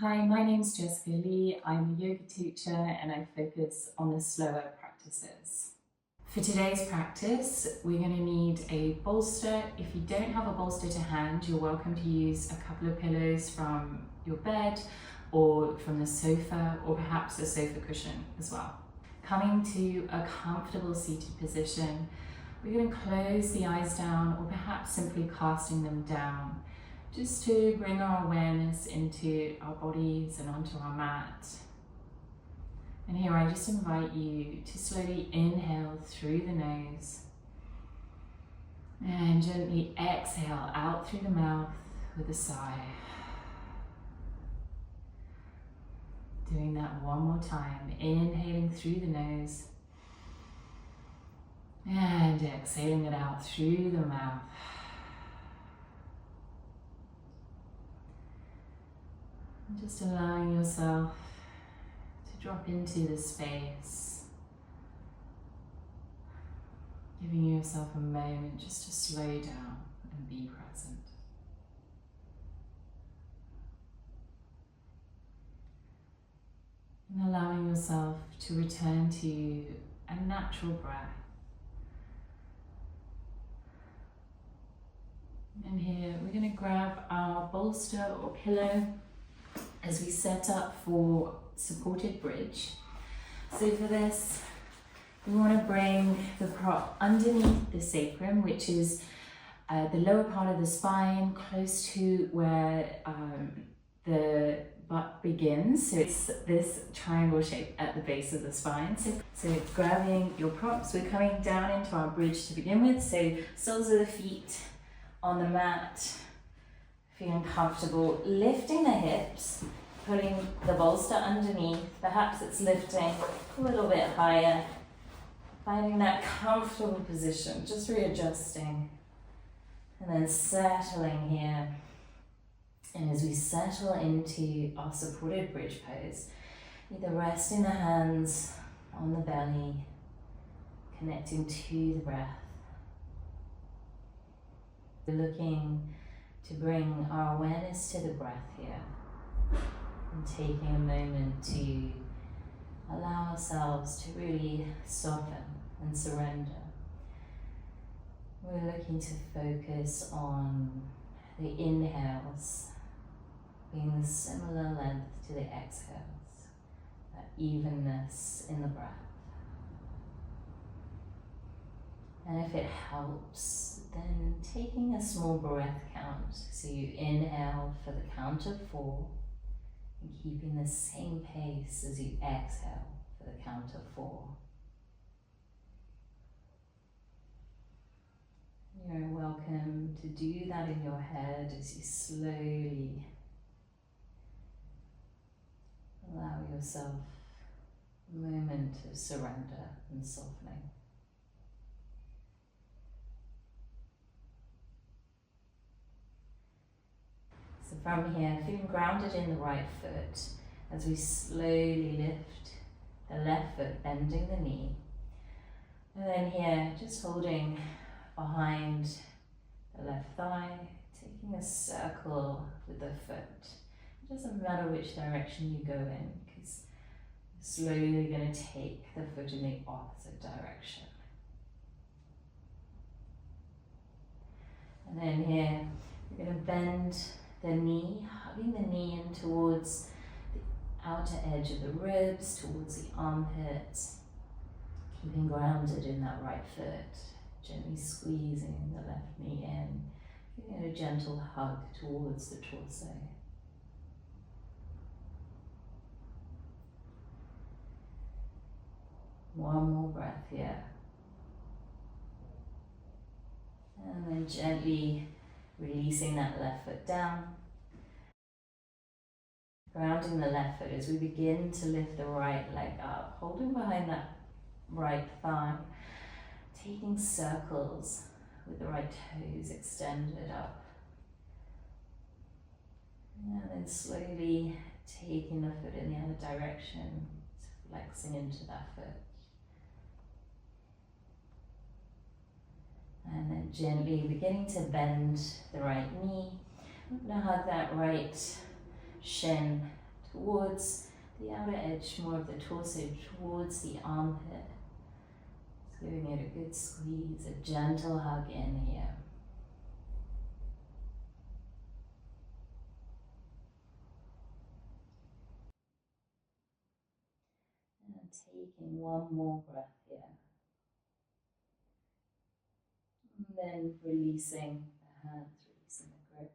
Hi, my name's Jessica Lee. I'm a yoga teacher and I focus on the slower practices. For today's practice, we're going to need a bolster. If you don't have a bolster to hand, you're welcome to use a couple of pillows from your bed or from the sofa, or perhaps a sofa cushion as well. Coming to a comfortable seated position, we're going to close the eyes down, or perhaps simply casting them down, just to bring our awareness into our bodies and onto our mat. And here I just invite you to slowly inhale through the nose and gently exhale out through the mouth with a sigh. Doing that one more time, inhaling through the nose and exhaling it out through the mouth. Just allowing yourself to drop into the space, giving yourself a moment just to slow down and be present. And allowing yourself to return to a natural breath. And here we're going to grab our bolster or pillow as we set up for supported bridge. So for this, we want to bring the prop underneath the sacrum, which is the lower part of the spine, close to where the butt begins. So it's this triangle shape at the base of the spine. So grabbing your props, we're coming down into our bridge to begin with. So soles of the feet on the mat, feeling comfortable, lifting the hips, pulling the bolster underneath. Perhaps it's lifting a little bit higher, finding that comfortable position, just readjusting, and then settling here. And as we settle into our supported bridge pose, either resting the hands on the belly, connecting to the breath. We're looking to bring our awareness to the breath here, and taking a moment to allow ourselves to really soften and surrender. We're looking to focus on the inhales being the similar length to the exhales, that evenness in the breath. And if it helps, then taking a small breath count. So you inhale for the count of 4, and keeping the same pace as you exhale for the count of 4. You're welcome to do that in your head as you slowly allow yourself a moment of surrender and softening. So from here, feeling grounded in the right foot, as we slowly lift the left foot, bending the knee. And then here, just holding behind the left thigh, taking a circle with the foot. It doesn't matter which direction you go in, because you're slowly going to take the foot in the opposite direction. And then here, we're going to bend the knee, hugging the knee in towards the outer edge of the ribs, towards the armpits, keeping grounded in that right foot, gently squeezing the left knee in, giving it a gentle hug towards the torso. One more breath here. And then gently releasing that left foot down. Grounding the left foot as we begin to lift the right leg up, holding behind that right thigh, taking circles with the right toes extended up. And then slowly taking the foot in the other direction, flexing into that foot. And then gently beginning to bend the right knee. I'm going to hug that right shin towards the outer edge, more of the torso towards the armpit. Just giving it a good squeeze, a gentle hug in here. And taking one more breath here. And then releasing the hands, releasing the grip.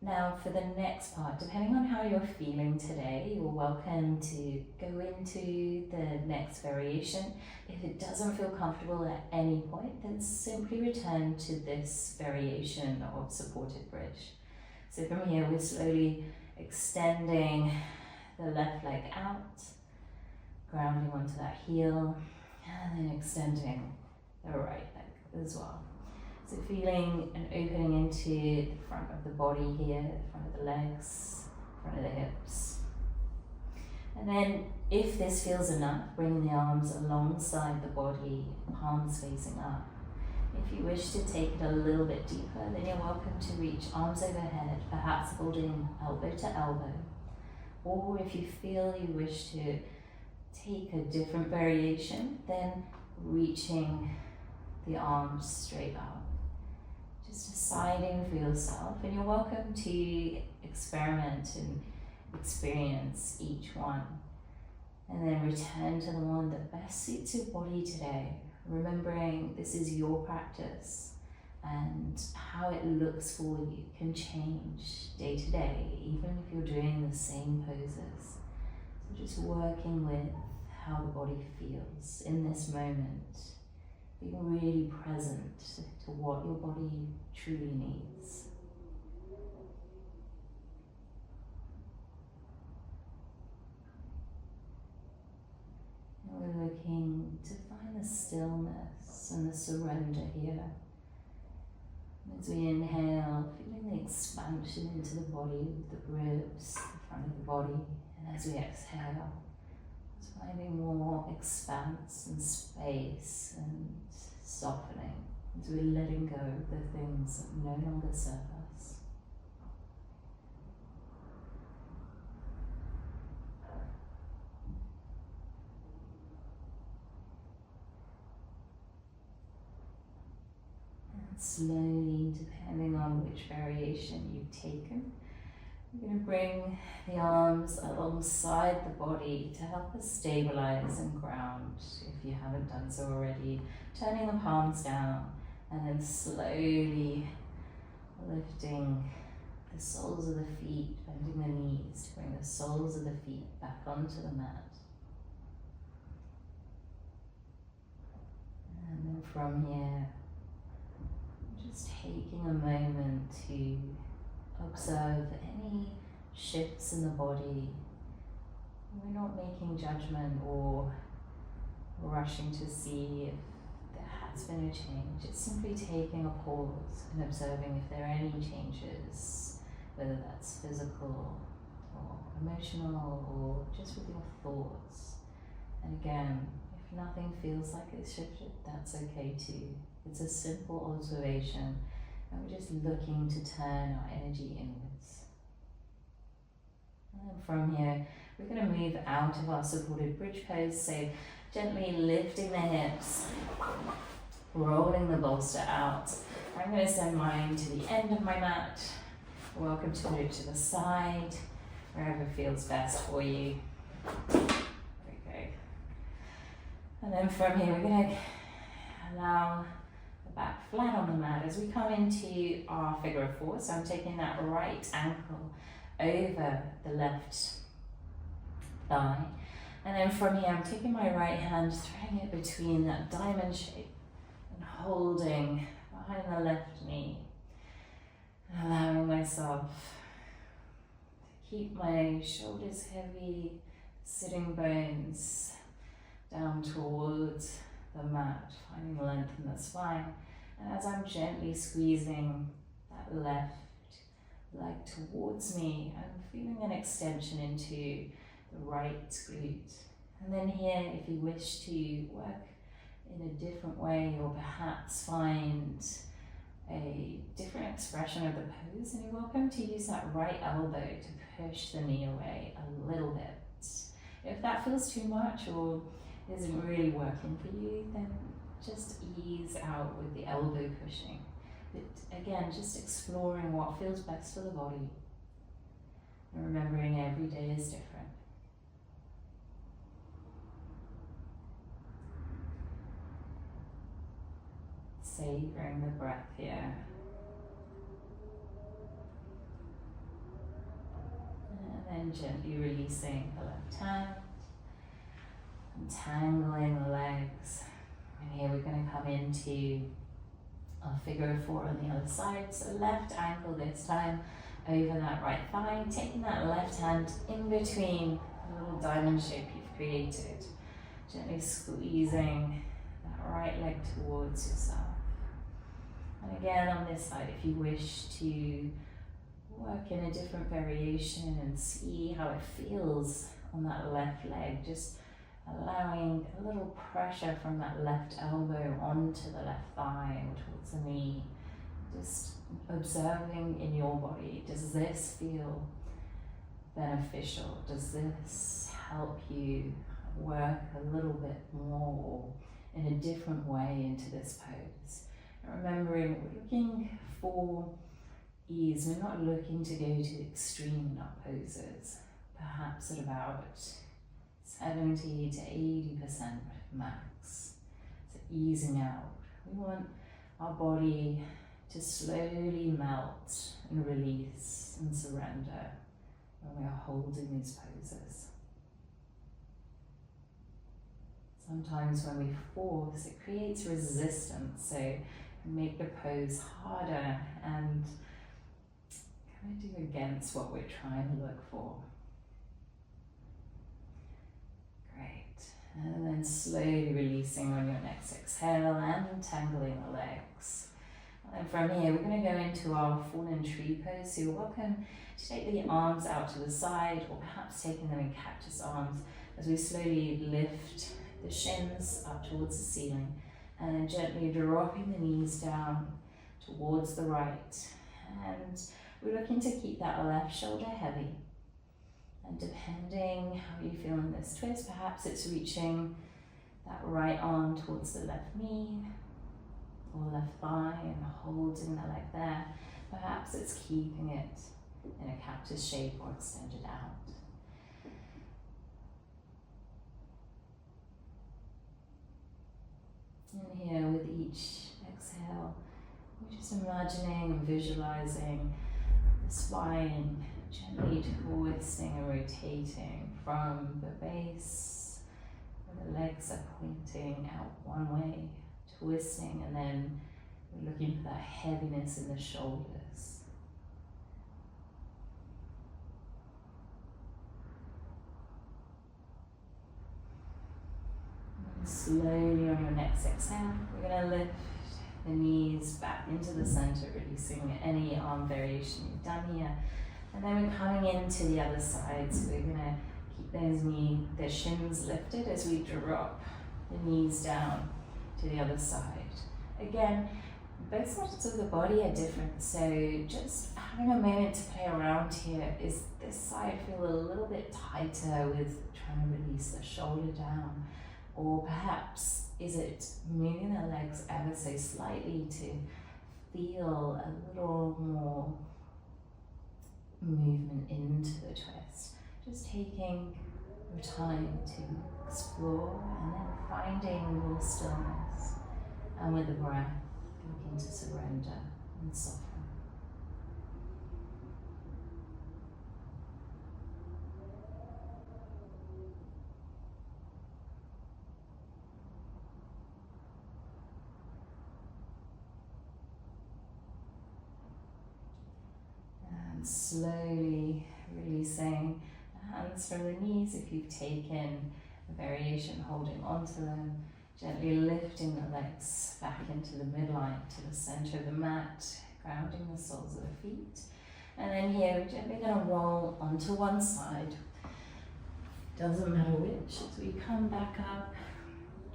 Now for the next part, depending on how you're feeling today, you're welcome to go into the next variation. If it doesn't feel comfortable at any point, then simply return to this variation of supported bridge. So from here, we're slowly extending the left leg out, grounding onto that heel, and then extending the right leg as well. So feeling an opening into the front of the body here, the front of the legs, front of the hips. And then if this feels enough, bring the arms alongside the body, palms facing up. If you wish to take it a little bit deeper, then you're welcome to reach arms overhead, perhaps holding elbow to elbow. Or if you feel you wish to take a different variation, then reaching the arms straight up. Just deciding for yourself, and you're welcome to experiment and experience each one. And then return to the one that best suits your body today, remembering this is your practice and how it looks for you can change day to day, even if you're doing the same poses. So just working with how the body feels in this moment, being really present to what your body truly needs. And we're looking to find the stillness and the surrender here. As we inhale, feeling the expansion into the body, the ribs, the front of the body, and as we exhale, just finding more expanse and space and softening as we're letting go of the things that no longer serve us. And slowly, depending on which variation you've taken, we're going to bring the arms alongside the body to help us stabilize and ground if you haven't done so already. Turning the palms down and then slowly lifting the soles of the feet, bending the knees to bring the soles of the feet back onto the mat. And then from here, just taking a moment to observe any shifts in the body. We're not making judgment or rushing to see if there has been a change. It's simply taking a pause and observing if there are any changes, whether that's physical or emotional or just with your thoughts. And again, if nothing feels like it's shifted, that's okay too. It's a simple observation, and we're just looking to turn our energy inwards. And then from here, we're going to move out of our supported bridge pose, so gently lifting the hips, rolling the bolster out. I'm going to send mine to the end of my mat. You're welcome to put it to the side, wherever feels best for you. There we go. And then from here, we're going to allow the back flat on the mat as we come into our figure of four. So I'm taking that right ankle over the left thigh. And then from here, I'm taking my right hand, throwing it between that diamond shape and holding behind the left knee. And allowing myself to keep my shoulders heavy, sitting bones down towards the mat, finding length in the spine. And as I'm gently squeezing that left leg towards me, I'm feeling an extension into the right glute. And then here, if you wish to work in a different way, or perhaps find a different expression of the pose, and you're welcome to use that right elbow to push the knee away a little bit. If that feels too much or isn't really working for you, then just ease out with the elbow pushing. But again, just exploring what feels best for the body and remembering every day is different. Savoring the breath here. And then gently releasing the left hand, untangling the legs. And here we're going to come into our figure of four on the other side. So left ankle this time over that right thigh, taking that left hand in between the little diamond shape you've created. Gently squeezing that right leg towards yourself. And again on this side, if you wish to work in a different variation and see how it feels on that left leg, just allowing a little pressure from that left elbow onto the left thigh or towards the knee. Just observing in your body, does this feel beneficial? Does this help you work a little bit more in a different way into this pose? And remembering we're looking for ease, we're not looking to go to extreme nut poses, perhaps at about 70 to 80% max. So easing out. We want our body to slowly melt and release and surrender when we are holding these poses. Sometimes when we force, it creates resistance, so make the pose harder and kind of do against what we're trying to look for. Great. And then slowly releasing on your next exhale and untangling the legs. And from here, we're going to go into our fallen tree pose. So you're welcome to take the arms out to the side, or perhaps taking them in cactus arms as we slowly lift the shins up towards the ceiling, and then gently dropping the knees down towards the right. And we're looking to keep that left shoulder heavy. And depending how you feel in this twist, perhaps it's reaching that right arm towards the left knee or left thigh and holding the leg there. Perhaps it's keeping it in a cactus shape or extended out. And here with each exhale, we're just imagining and visualizing the spine gently twisting and rotating from the base, where the legs are pointing out one way, twisting, and then we're looking for that heaviness in the shoulders. And slowly on your next exhale, we're going to lift the knees back into the center, releasing any arm variation you've done here. And then we're coming into the other side, so we're going to keep the shins lifted as we drop the knees down to the other side. Again, both sides of the body are different, so just having a moment to play around here. Is this side feel a little bit tighter with trying to release the shoulder down? Or perhaps is it moving the legs ever so slightly to feel a little more movement into the twist? Just taking your time to explore and then finding your stillness, and with the breath looking to surrender and soften. And slowly releasing the hands from the knees if you've taken a variation, holding onto them. Gently lifting the legs back into the midline, to the center of the mat, grounding the soles of the feet. And then here, we're gently going to roll onto one side. Doesn't matter which. So we come back up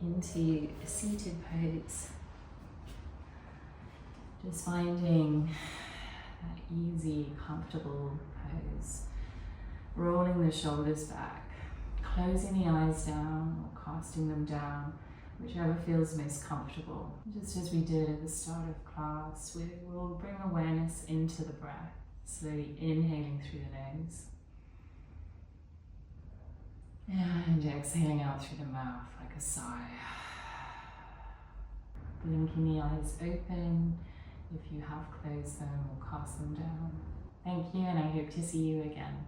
into a seated pose. Just finding that easy, comfortable pose. Rolling the shoulders back, closing the eyes down or casting them down, whichever feels most comfortable. Just as we did at the start of class, we will bring awareness into the breath, slowly inhaling through the nose and exhaling out through the mouth like a sigh. Blinking the eyes open if you have closed them or cast them down. Thank you, and I hope to see you again.